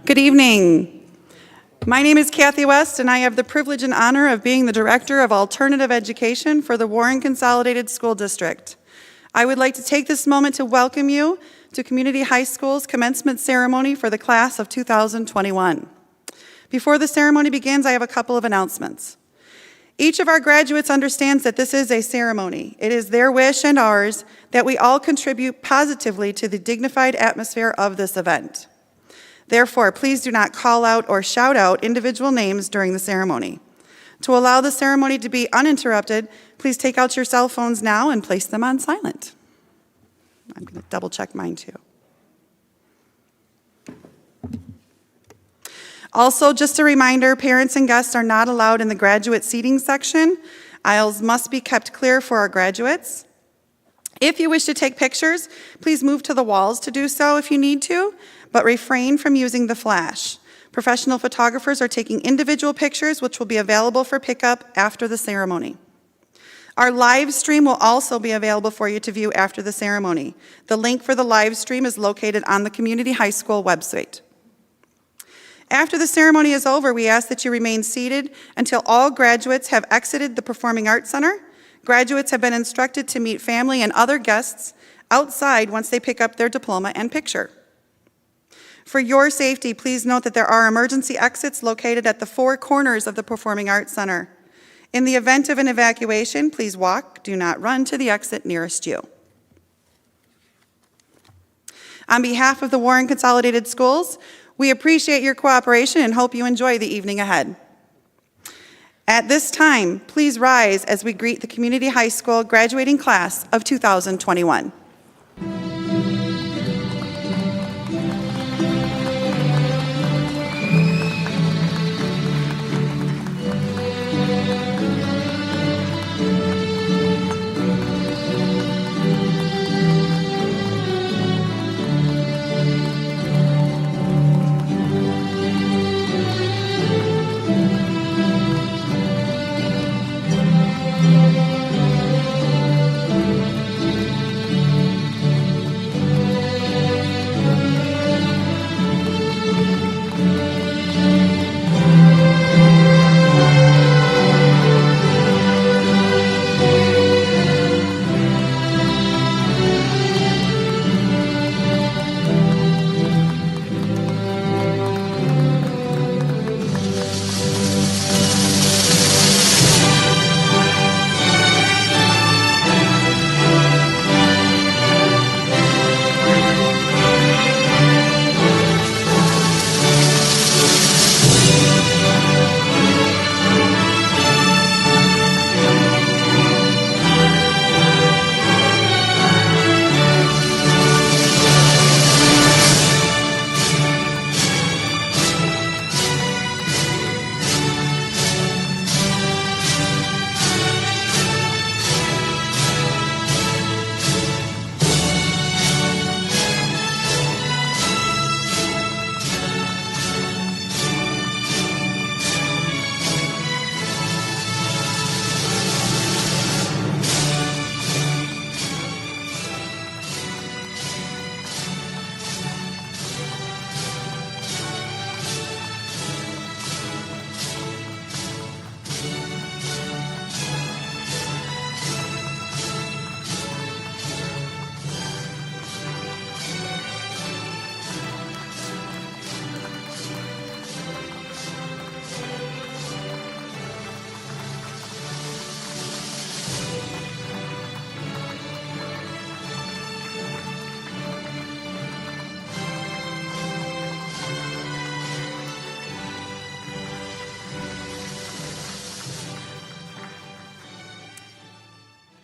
Good evening. My name is Kathy West, and I have the privilege and honor of being the Director of Alternative Education for the Warren Consolidated School District. I would like to take this moment to welcome you to Community High School's commencement ceremony for the class of 2021. Before the ceremony begins, I have a couple of announcements. Each of our graduates understands that this is a ceremony. It is their wish and ours that we all contribute positively to the dignified atmosphere of this event. Therefore, please do not call out or shout out individual names during the ceremony. To allow the ceremony to be uninterrupted, please take out your cell phones now and place them on silent. I'm going to double check mine too. Also, just a reminder, parents and guests are not allowed in the graduate seating section. Aisles must be kept clear for our graduates. If you wish to take pictures, please move to the walls to do so if you need to, but refrain from using the flash. Professional photographers are taking individual pictures, which will be available for pickup after the ceremony. Our live stream will also be available for you to view after the ceremony. The link for the live stream is located on the Community High School website. After the ceremony is over, we ask that you remain seated until all graduates have exited the Performing Arts Center. Graduates have been instructed to meet family and other guests outside once they pick up their diploma and picture. For your safety, please note that there are emergency exits located at the four corners of the Performing Arts Center. In the event of an evacuation, please walk, do not run to the exit nearest you. On behalf of the Warren Consolidated Schools, we appreciate your cooperation and hope you enjoy the evening ahead. At this time, please rise as we greet the Community High School graduating class of 2021.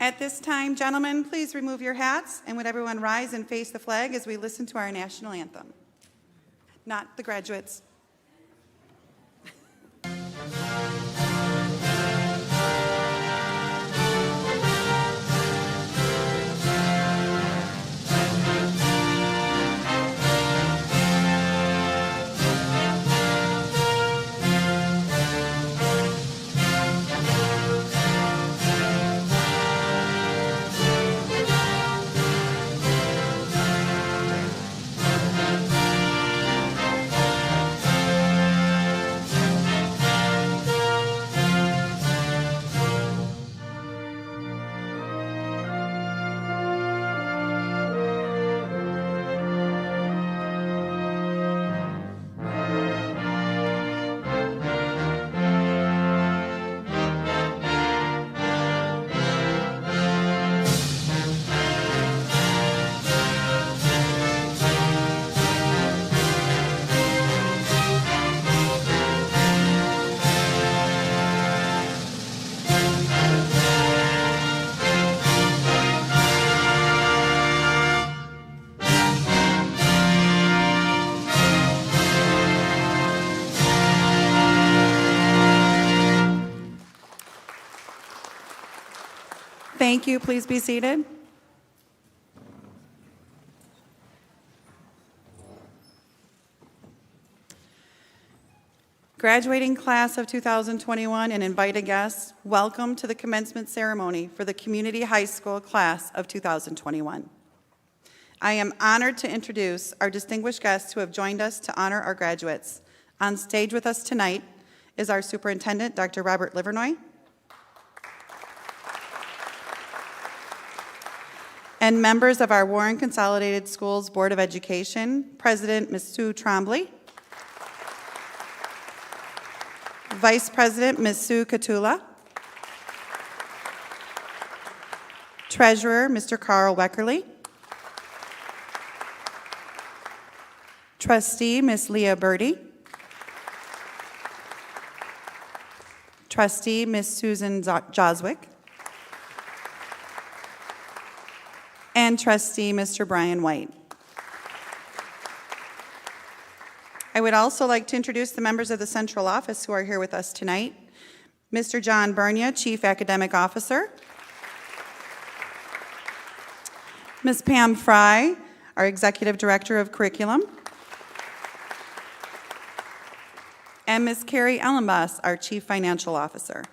At this time, gentlemen, please remove your hats, and would everyone rise and face the flag as we listen to our national anthem. Not the graduates. Thank you. Please be seated. Graduating class of 2021 and invited guests, welcome to the commencement ceremony for the Community High School class of 2021. I am honored to introduce our distinguished guests who have joined us to honor our graduates. On stage with us tonight is our Superintendent, Dr. Robert Livernoy, and members of our Warren Consolidated Schools Board of Education, President Ms. Sue Trombley, Vice President Ms. Sue Catula, Treasurer Mr. Carl Weckerly, Trustee Ms. Leah Birdie, Trustee Ms. Susan Joswick, and Trustee Mr. Brian White. I would also like to introduce the members of the central office who are here with us tonight. Mr. John Bernia, Chief Academic Officer. Ms. Pam Fry, our Executive Director of Curriculum. And Ms. Carrie Ellenboss, our Chief Financial Officer.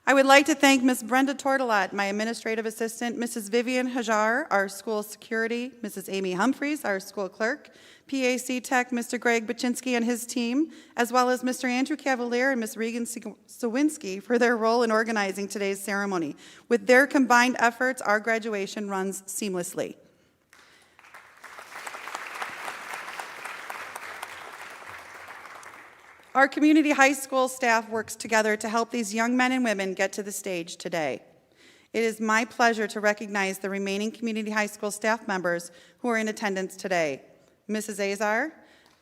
I would like to thank Ms. Brenda Tortolot, my administrative assistant, Mrs. Vivian Hajar, our school security, Mrs. Amy Humphreys, our school clerk, PAC Tech, Mr. Greg Baczynski and his team, as well as Mr. Andrew Cavalier and Ms. Regan Sawinski for their role in organizing today's ceremony. With their combined efforts, our graduation runs seamlessly. Our community high school staff works together to help these young men and women get to the stage today. It is my pleasure to recognize the remaining community high school staff members who are in attendance today. Mrs. Azar,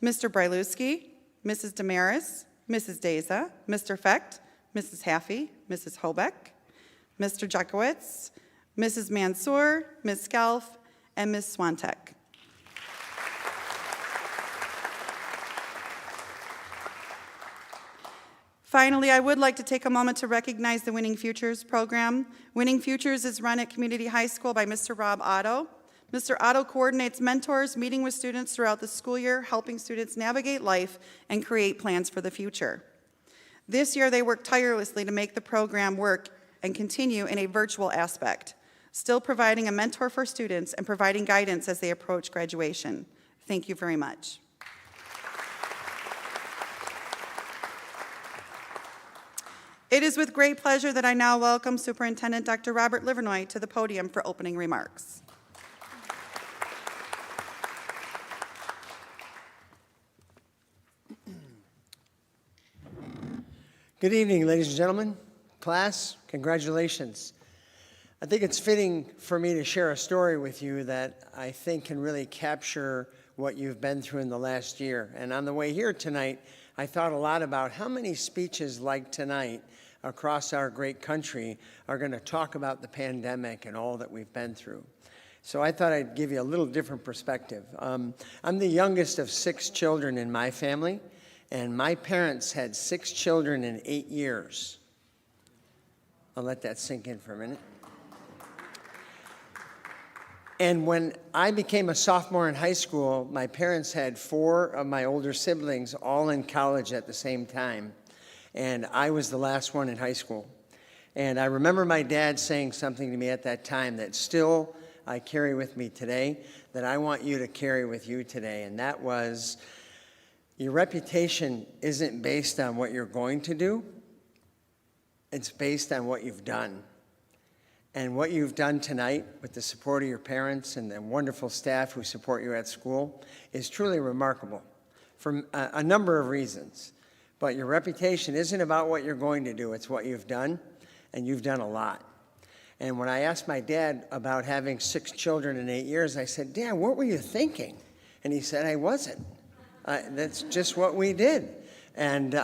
Mr. Bryluski, Mrs. Damaris, Mrs. Deza, Mr. Fecht, Mrs. Haffey, Mrs. Hobeck, Mr. Jekowitz, Mrs. Mansour, Ms. Skelf, and Ms. Swantek. Finally, I would like to take a moment to recognize the Winning Futures program. Winning Futures is run at Community High School by Mr. Rob Otto. Mr. Otto coordinates mentors, meeting with students throughout the school year, helping students navigate life and create plans for the future. This year, they worked tirelessly to make the program work and continue in a virtual aspect, still providing a mentor for students and providing guidance as they approach graduation. Thank you very much. It is with great pleasure that I now welcome Superintendent Dr. Robert Livernoy to the podium for opening remarks. Good evening, ladies and gentlemen. Class, congratulations. I think it's fitting for me to share a story with you that I think can really capture what you've been through in the last year. And on the way here tonight, I thought a lot about how many speeches like tonight across our great country are going to talk about the pandemic and all that we've been through. So I thought I'd give you a little different perspective. I'm the youngest of 6 children in my family, and my parents had 6 children in 8 years. I'll let that sink in for a minute. And when I became a sophomore in high school, my parents had 4 of my older siblings all in college at the same time. And I was the last one in high school. And I remember my dad saying something to me at that time that still I carry with me today, that I want you to carry with you today. And that was, your reputation isn't based on what you're going to do. It's based on what you've done. And what you've done tonight with the support of your parents and the wonderful staff who support you at school is truly remarkable for a number of reasons. But your reputation isn't about what you're going to do, it's what you've done, and you've done a lot. And when I asked my dad about having 6 children in 8 years, I said, Dad, what were you thinking? And he said, I wasn't. That's just what we did. And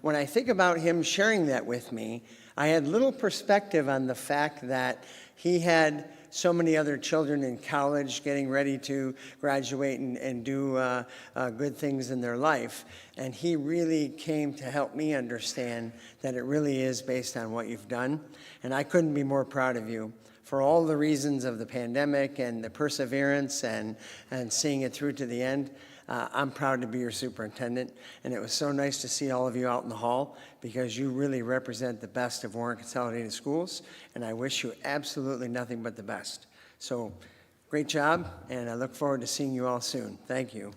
when I think about him sharing that with me, I had little perspective on the fact that he had so many other children in college getting ready to graduate and do good things in their life. And he really came to help me understand that it really is based on what you've done. And I couldn't be more proud of you for all the reasons of the pandemic and the perseverance and seeing it through to the end. I'm proud to be your superintendent, and it was so nice to see all of you out in the hall because you really represent the best of Warren Consolidated Schools, and I wish you absolutely nothing but the best. So great job, and I look forward to seeing you all soon. Thank you.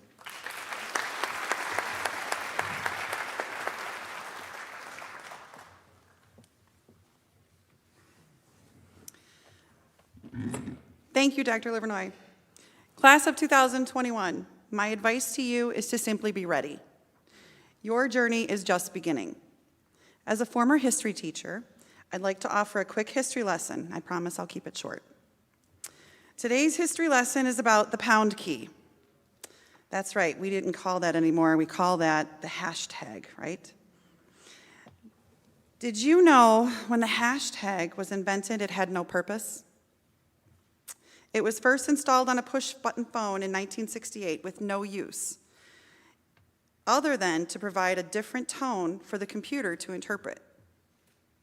Thank you, Dr. Livernoy. Class of 2021, my advice to you is to simply be ready. Your journey is just beginning. As a former history teacher, I'd like to offer a quick history lesson. I promise I'll keep it short. Today's history lesson is about the pound key. That's right, we didn't call that anymore. We call that the hashtag, right? Did you know when the hashtag was invented, it had no purpose? It was first installed on a push-button phone in 1968 with no use, other than to provide a different tone for the computer to interpret.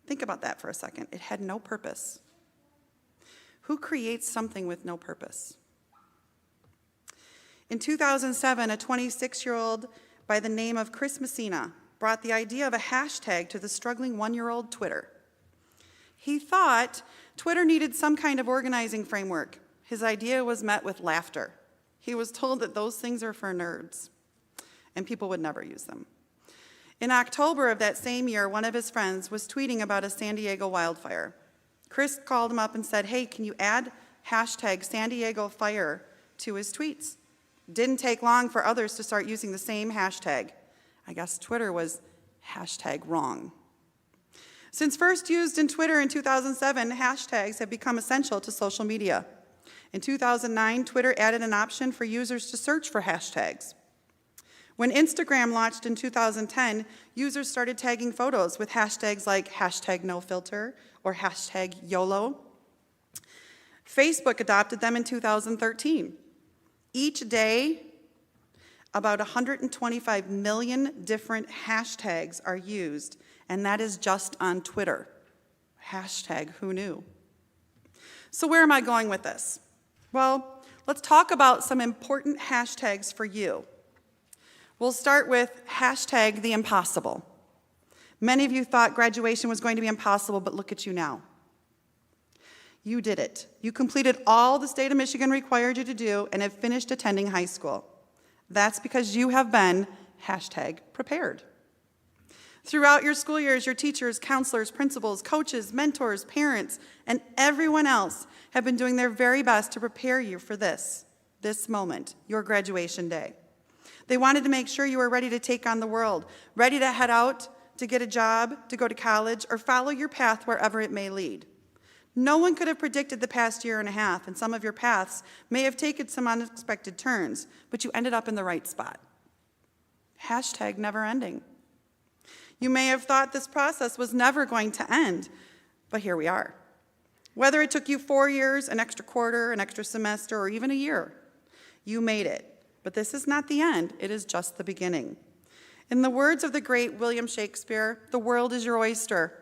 Think about that for a second. It had no purpose. Who creates something with no purpose? In 2007, a 26-year-old by the name of Chris Messina brought the idea of a hashtag to the struggling one-year-old Twitter. He thought Twitter needed some kind of organizing framework. His idea was met with laughter. He was told that those things are for nerds, and people would never use them. In October of that same year, one of his friends was tweeting about a San Diego wildfire. Chris called him up and said, hey, can you add hashtag San Diego Fire to his tweets? Didn't take long for others to start using the same hashtag. I guess Twitter was hashtag wrong. Since first used in Twitter in 2007, hashtags have become essential to social media. In 2009, Twitter added an option for users to search for hashtags. When Instagram launched in 2010, users started tagging photos with hashtags like hashtag #nofilter or hashtag YOLO. Facebook adopted them in 2013. Each day, about 125 million different hashtags are used, and that is just on Twitter. Hashtag who knew? So where am I going with this? Well, let's talk about some important hashtags for you. We'll start with hashtag the impossible. Many of you thought graduation was going to be impossible, but look at you now. You did it. You completed all the state of Michigan required you to do and have finished attending high school. That's because you have been hashtag prepared. Throughout your school years, your teachers, counselors, principals, coaches, mentors, parents, and everyone else have been doing their very best to prepare you for this moment, your graduation day. They wanted to make sure you were ready to take on the world, ready to head out, to get a job, to go to college, or follow your path wherever it may lead. No one could have predicted the past year and a half, and some of your paths may have taken some unexpected turns, but you ended up in the right spot. Hashtag never ending. You may have thought this process was never going to end, but here we are. Whether it took you 4 years, an extra quarter, an extra semester, or even a year, you made it. But this is not the end, it is just the beginning. In the words of the great William Shakespeare, the world is your oyster.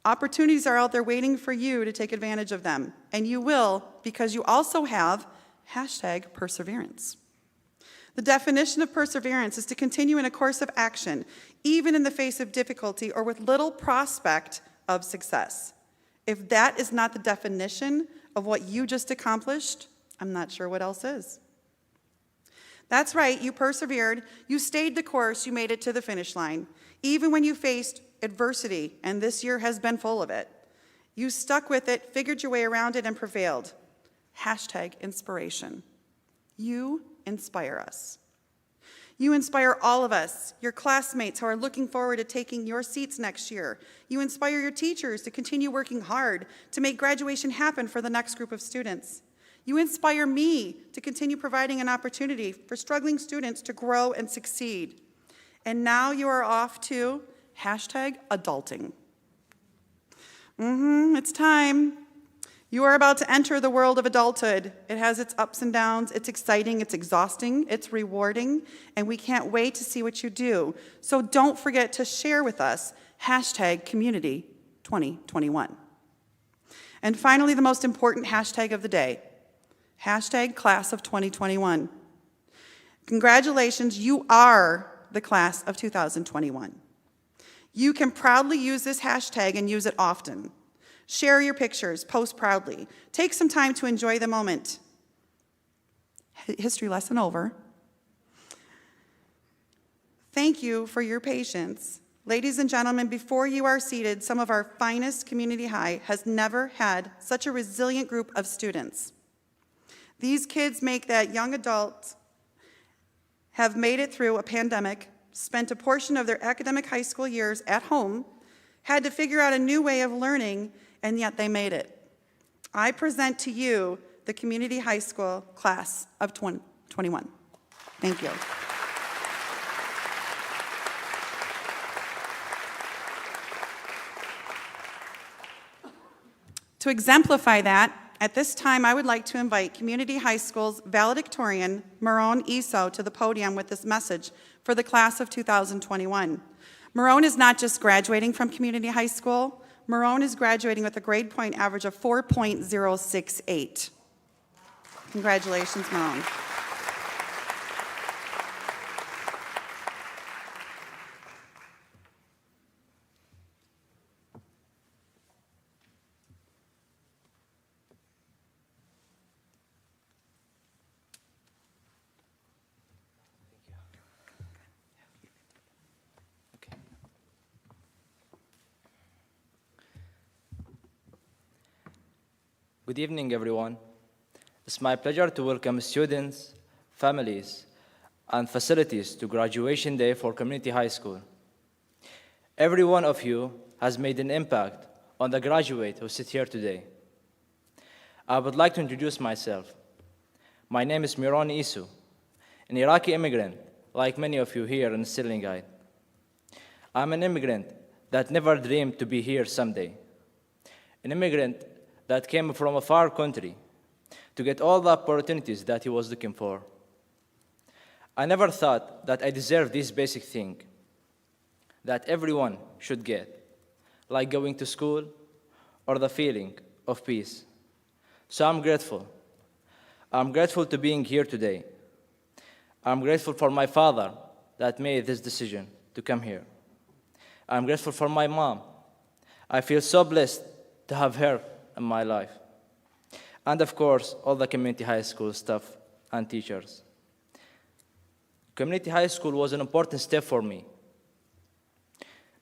Opportunities are out there waiting for you to take advantage of them, and you will because you also have hashtag perseverance. The definition of perseverance is to continue in a course of action, even in the face of difficulty or with little prospect of success. If that is not the definition of what you just accomplished, I'm not sure what else is. That's right, you persevered, you stayed the course, you made it to the finish line, even when you faced adversity, and this year has been full of it. You stuck with it, figured your way around it, and prevailed. Hashtag inspiration. You inspire us. You inspire all of us, your classmates who are looking forward to taking your seats next year. You inspire your teachers to continue working hard to make graduation happen for the next group of students. You inspire me to continue providing an opportunity for struggling students to grow and succeed. And now you are off to hashtag adulting. It's time. You are about to enter the world of adulthood. It has its ups and downs. It's exciting, it's exhausting, it's rewarding, and we can't wait to see what you do. So don't forget to share with us #Community2021. And finally, the most important hashtag of the day, #Class of 2021. Congratulations, you are the class of 2021. You can proudly use this hashtag and use it often. Share your pictures, post proudly. Take some time to enjoy the moment. History lesson over. Thank you for your patience. Ladies and gentlemen, before you are seated, some of our finest community high has never had such a resilient group of students. These kids make that young adult have made it through a pandemic, spent a portion of their academic high school years at home, had to figure out a new way of learning, and yet they made it. I present to you the Community High School Class of 2021. Thank you. To exemplify that, at this time I would like to invite Community High School's Valedictorian, Marone Iso, to the podium with this message for the Class of 2021. Marone is not just graduating from Community High School, Marone is graduating with a grade point average of 4.068. Congratulations, Marone. Good evening, everyone. It's my pleasure to welcome students, families, and facilities to graduation day for Community High School. Every one of you has made an impact on the graduate who sit here today. I would like to introduce myself. My name is Miran Isu, an Iraqi immigrant, like many of you here in Stirlingite. I'm an immigrant that never dreamed to be here someday. An immigrant that came from a far country to get all the opportunities that he was looking for. I never thought that I deserved this basic thing that everyone should get, like going to school or the feeling of peace. So I'm grateful. I'm grateful to being here today. I'm grateful for my father that made this decision to come here. I'm grateful for my mom. I feel so blessed to have her in my life. And of course, all the community high school staff and teachers. Community high school was an important step for me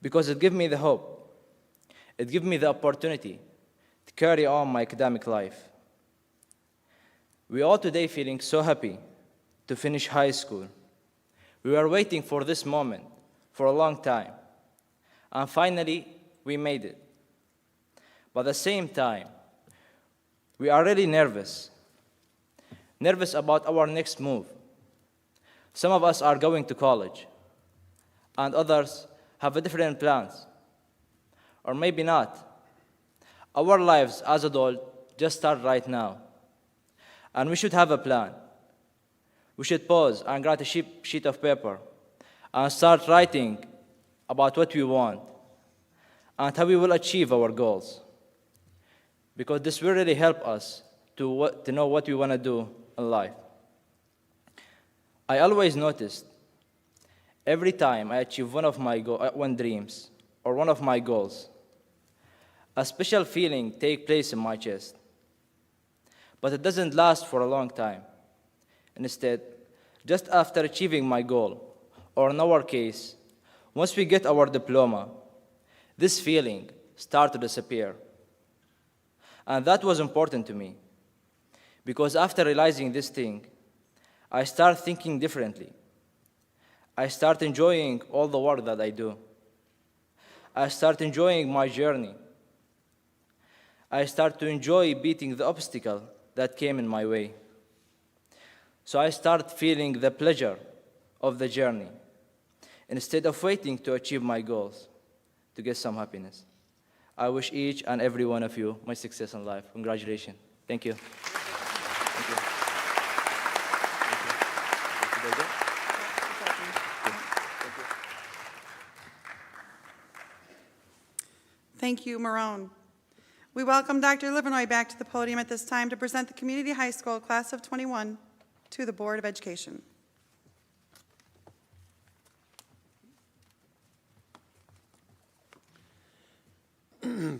because it gave me the hope. It gave me the opportunity to carry on my academic life. We all today feeling so happy to finish high school. We were waiting for this moment for a long time. And finally, we made it. But at the same time, we are really nervous about our next move. Some of us are going to college, and others have different plans, or maybe not. Our lives as adults just start right now, and we should have a plan. We should pause and grab a sheet of paper and start writing about what we want and how we will achieve our goals. Because this will really help us to know what we want to do in life. I always noticed every time I achieve one of my dreams or one of my goals, a special feeling takes place in my chest. But it doesn't last for a long time. Instead, just after achieving my goal, or in our case, once we get our diploma, this feeling starts to disappear. And that was important to me, because after realizing this thing, I start thinking differently. I start enjoying all the work that I do. I start enjoying my journey. I start to enjoy beating the obstacle that came in my way. So I start feeling the pleasure of the journey, instead of waiting to achieve my goals to get some happiness. I wish each and every one of you much success in life. Congratulations. Thank you. Thank you. Thank you, Marone. We welcome Dr. Livernoy back to the podium at this time to present the Community High School Class of 21 to the Board of Education.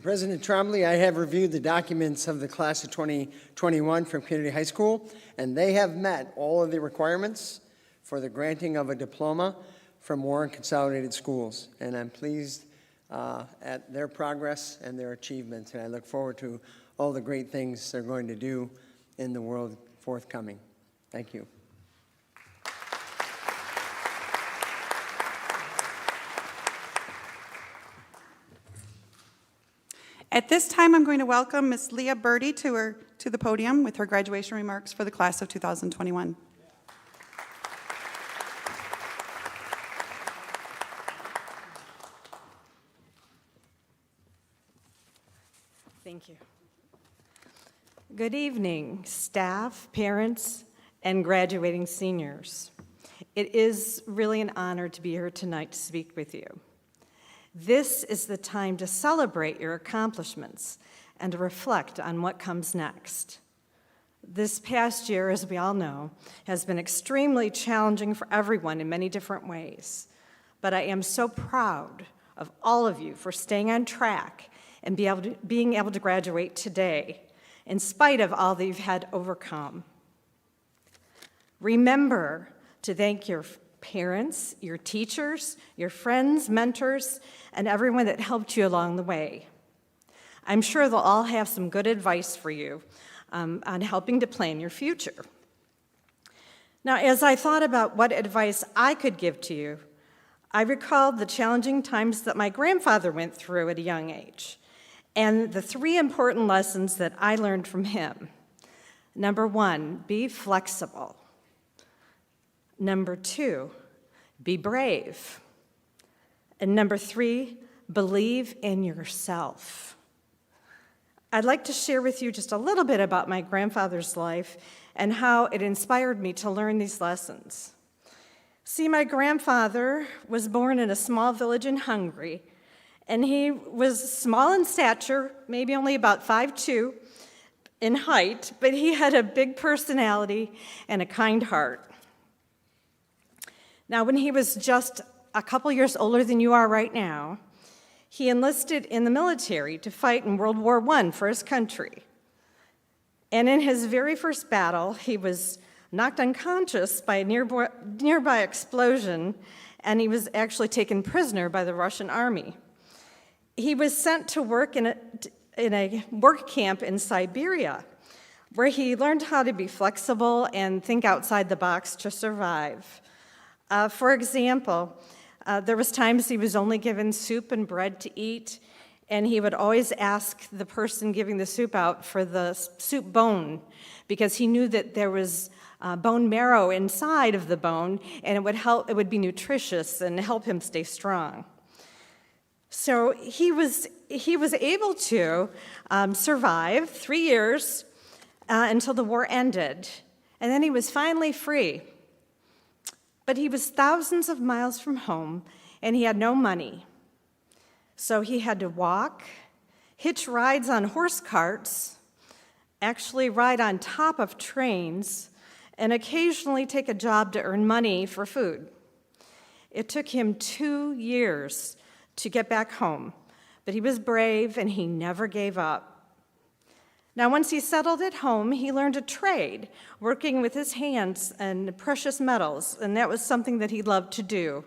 President Trombley, I have reviewed the documents of the Class of 2021 from Community High School, and they have met all of the requirements for the granting of a diploma from Warren Consolidated Schools. And I'm pleased at their progress and their achievements, and I look forward to all the great things they're going to do in the world forthcoming. Thank you. At this time, I'm going to welcome Ms. Leah Birdie to the podium with her graduation remarks for the Class of 2021. Thank you. Good evening, staff, parents, and graduating seniors. It is really an honor to be here tonight to speak with you. This is the time to celebrate your accomplishments and to reflect on what comes next. This past year, as we all know, has been extremely challenging for everyone in many different ways. But I am so proud of all of you for staying on track and being able to graduate today, in spite of all that you've had to overcome. Remember to thank your parents, your teachers, your friends, mentors, and everyone that helped you along the way. I'm sure they'll all have some good advice for you on helping to plan your future. Now, as I thought about what advice I could give to you, I recalled the challenging times that my grandfather went through at a young age, and the 3 important lessons that I learned from him. Number 1, be flexible. Number 2, be brave. And number 3, believe in yourself. I'd like to share with you just a little bit about my grandfather's life and how it inspired me to learn these lessons. See, my grandfather was born in a small village in Hungary, and he was small in stature, maybe only about 5'2" in height, but he had a big personality and a kind heart. Now, when he was just a couple years older than you are right now, he enlisted in the military to fight in World War I for his country. And in his very first battle, he was knocked unconscious by a nearby explosion, and he was actually taken prisoner by the Russian army. He was sent to work in a work camp in Siberia, where he learned how to be flexible and think outside the box to survive. For example, there was times he was only given soup and bread to eat, and he would always ask the person giving the soup out for the soup bone, because he knew that there was bone marrow inside of the bone, and it would be nutritious and help him stay strong. So he was able to survive 3 years until the war ended, and then he was finally free. But he was thousands of miles from home, and he had no money. So he had to walk, hitch rides on horse carts, actually ride on top of trains, and occasionally take a job to earn money for food. It took him 2 years to get back home, but he was brave and he never gave up. Now, once he settled at home, he learned a trade, working with his hands and precious metals, and that was something that he loved to do.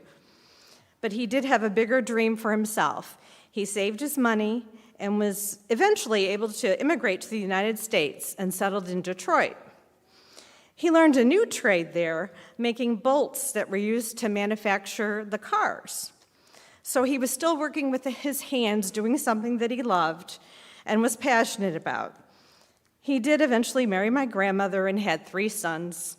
But he did have a bigger dream for himself. He saved his money and was eventually able to immigrate to the United States and settled in Detroit. He learned a new trade there, making bolts that were used to manufacture the cars. So he was still working with his hands, doing something that he loved and was passionate about. He did eventually marry my grandmother and had 3 sons.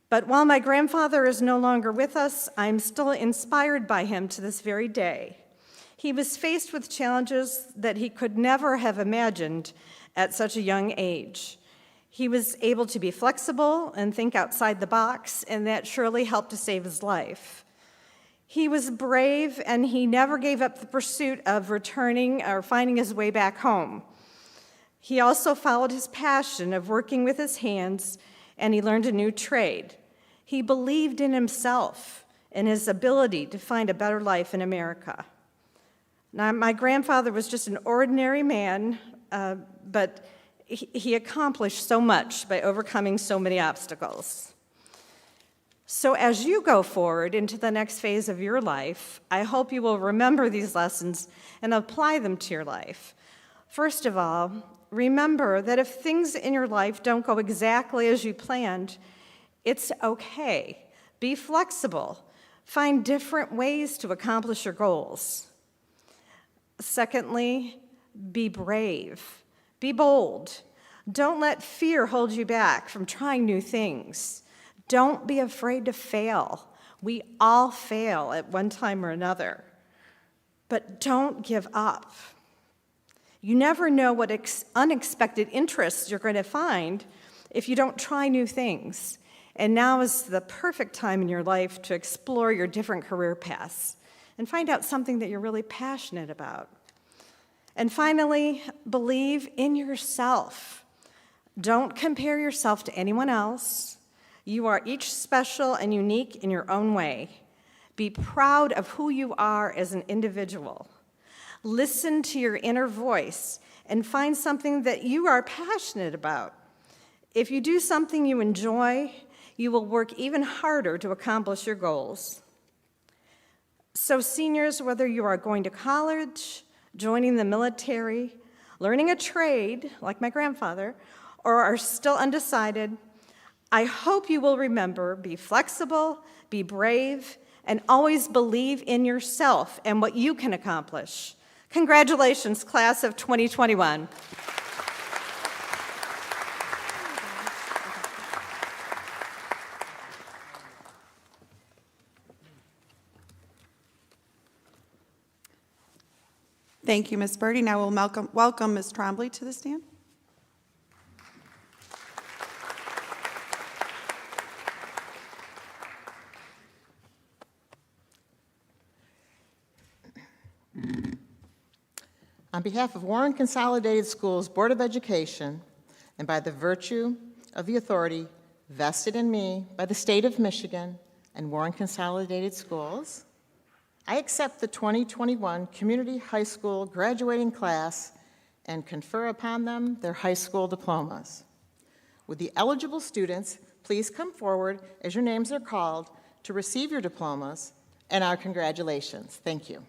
But while my grandfather is no longer with us, I'm still inspired by him to this very day. He was faced with challenges that he could never have imagined at such a young age. He was able to be flexible and think outside the box, and that surely helped to save his life. He was brave, and he never gave up the pursuit of returning or finding his way back home. He also followed his passion of working with his hands, and he learned a new trade. He believed in himself and his ability to find a better life in America. Now, my grandfather was just an ordinary man, but he accomplished so much by overcoming so many obstacles. So as you go forward into the next phase of your life, I hope you will remember these lessons and apply them to your life. First of all, remember that if things in your life don't go exactly as you planned, it's okay. Be flexible. Find different ways to accomplish your goals. Secondly, be brave. Be bold. Don't let fear hold you back from trying new things. Don't be afraid to fail. We all fail at one time or another. But don't give up. You never know what unexpected interests you're going to find if you don't try new things. And now is the perfect time in your life to explore your different career paths and find out something that you're really passionate about. And finally, believe in yourself. Don't compare yourself to anyone else. You are each special and unique in your own way. Be proud of who you are as an individual. Listen to your inner voice and find something that you are passionate about. If you do something you enjoy, you will work even harder to accomplish your goals. So seniors, whether you are going to college, joining the military, learning a trade, like my grandfather, or are still undecided, I hope you will remember, be flexible, be brave, and always believe in yourself and what you can accomplish. Congratulations, class of 2021. Thank you, Ms. Birdie. Now we'll welcome Ms. Trombley to the stand. On behalf of Warren Consolidated Schools Board of Education, and by the virtue of the authority vested in me by the state of Michigan and Warren Consolidated Schools, I accept the 2021 Community High School graduating class and confer upon them their high school diplomas. Would the eligible students please come forward as your names are called to receive your diplomas and our congratulations. Thank you.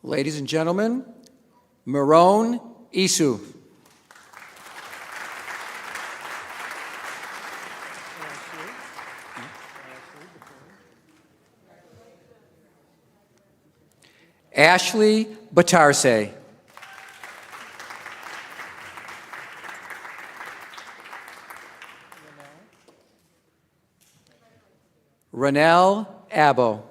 Ladies and gentlemen, Marone Isu. Ashley Batarse. Ranel Abo.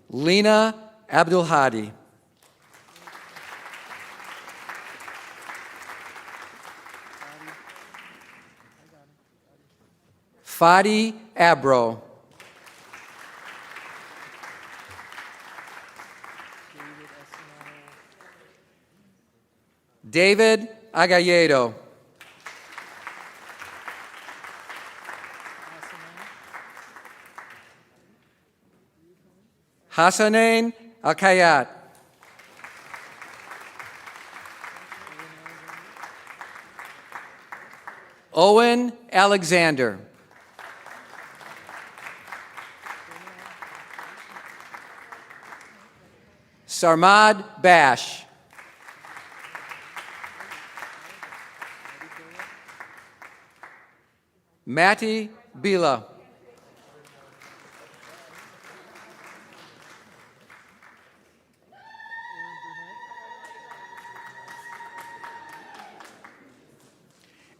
Lena Abdulhadi. Fadi Abro. David Agalledo. Hassanain Alkayat. Owen Alexander. Sarmad Bash. Matti Bila.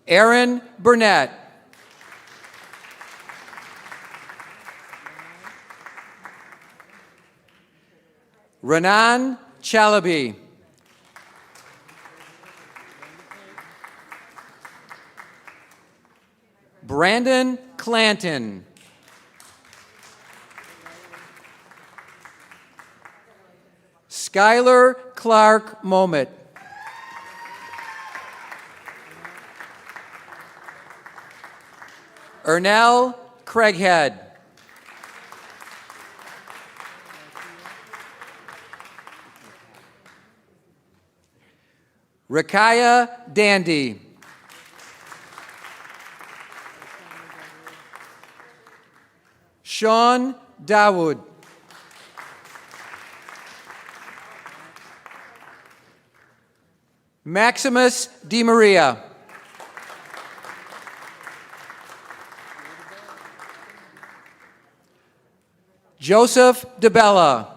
Aaron Burnett. Renan Chalabi. Brandon Clanton. Skylar Clark Momet. Ernell Craighead. Rakaya Dandy. Sean Dawood. Maximus Di Maria. Joseph DeBella.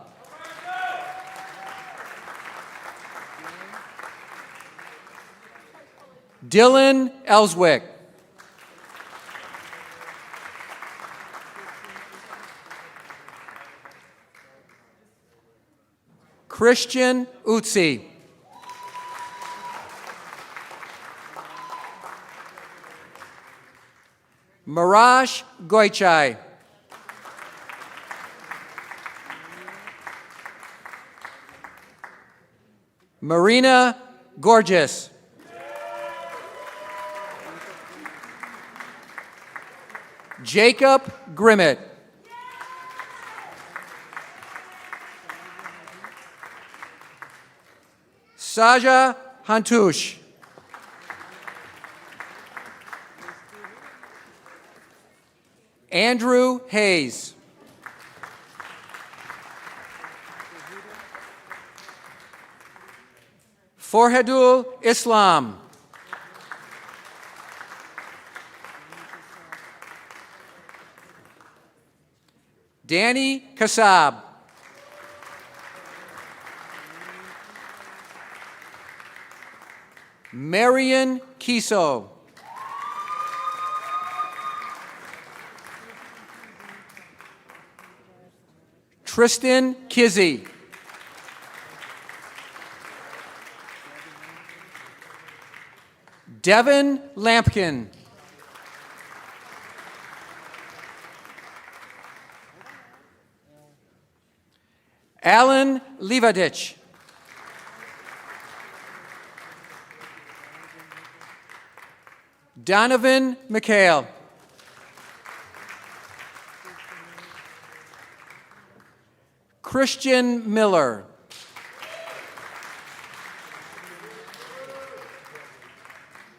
Dylan Ellswick. Christian Utsi. Marash Goichai. Marina Gorgeous. Jacob Grimmett. Saja Hantush. Andrew Hayes. Forhadul Islam. Danny Kassab. Marion Kiso. Tristan Kizzy. Devin Lampkin. Alan Livadich. Donovan McHale. Christian Miller.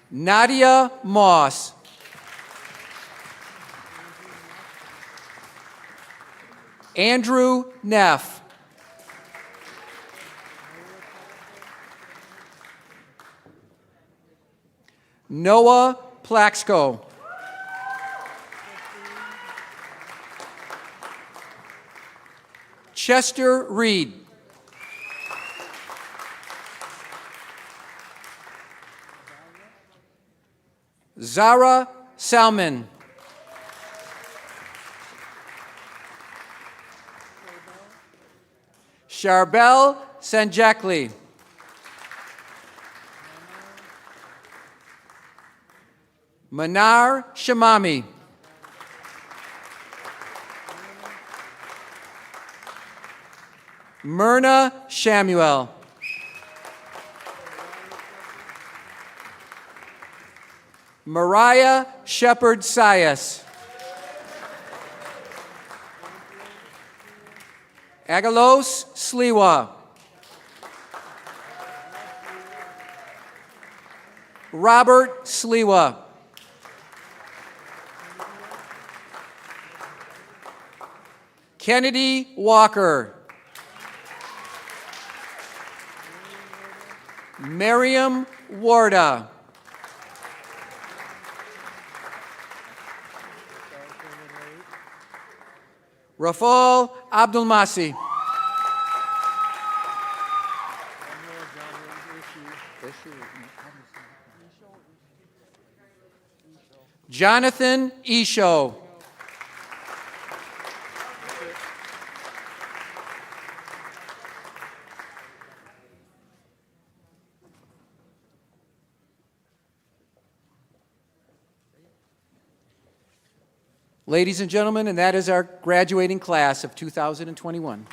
Nadia Moss. Andrew Neff. Noah Plaxco. Chester Reed. Zara Salmon. Charbel Sanjakli. Manar Shamami. Myrna Shamuel. Mariah Shepherd Sias. Agalos Sliwa. Robert Sliwa. Kennedy Walker. Miriam Warda. Rafal Abdulmasi. Jonathan Isho. Ladies and gentlemen, and that is our graduating class of 2021.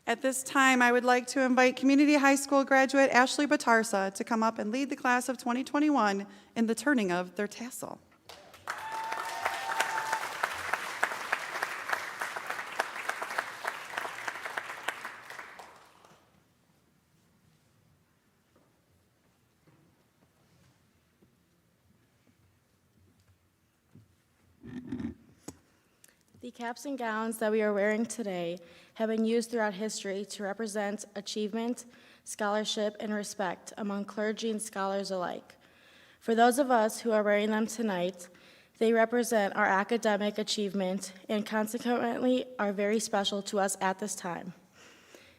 At this time, I would like to invite Community High School graduate Ashley Batarsa to come up and lead the class of 2021 in the turning of their tassel. The caps and gowns that we are wearing today have been used throughout history to represent achievement, scholarship, and respect among clergy and scholars alike. For those of us who are wearing them tonight, they represent our academic achievement and consequently are very special to us at this time.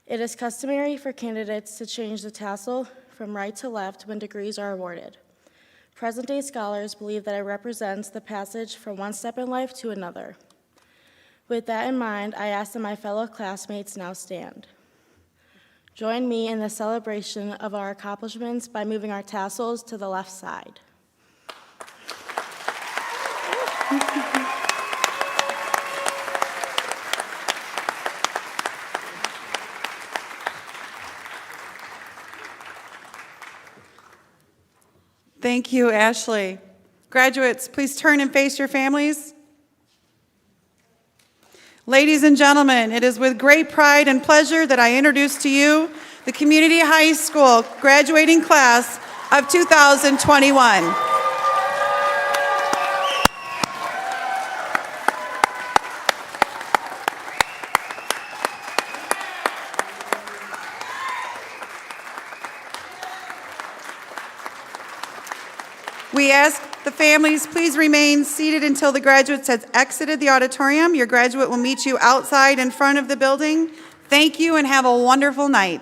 It is customary for candidates to change the tassel from right to left when degrees are awarded. Present-day scholars believe that it represents the passage from one step in life to another. With that in mind, I ask that my fellow classmates now stand. Join me in the celebration of our accomplishments by moving our tassels to the left side. Thank you, Ashley. Graduates, please turn and face your families. Ladies and gentlemen, it is with great pride and pleasure that I introduce to you the Community High School graduating class of 2021. We ask the families please remain seated until the graduates have exited the auditorium. Your graduate will meet you outside in front of the building Thank you and have a wonderful night.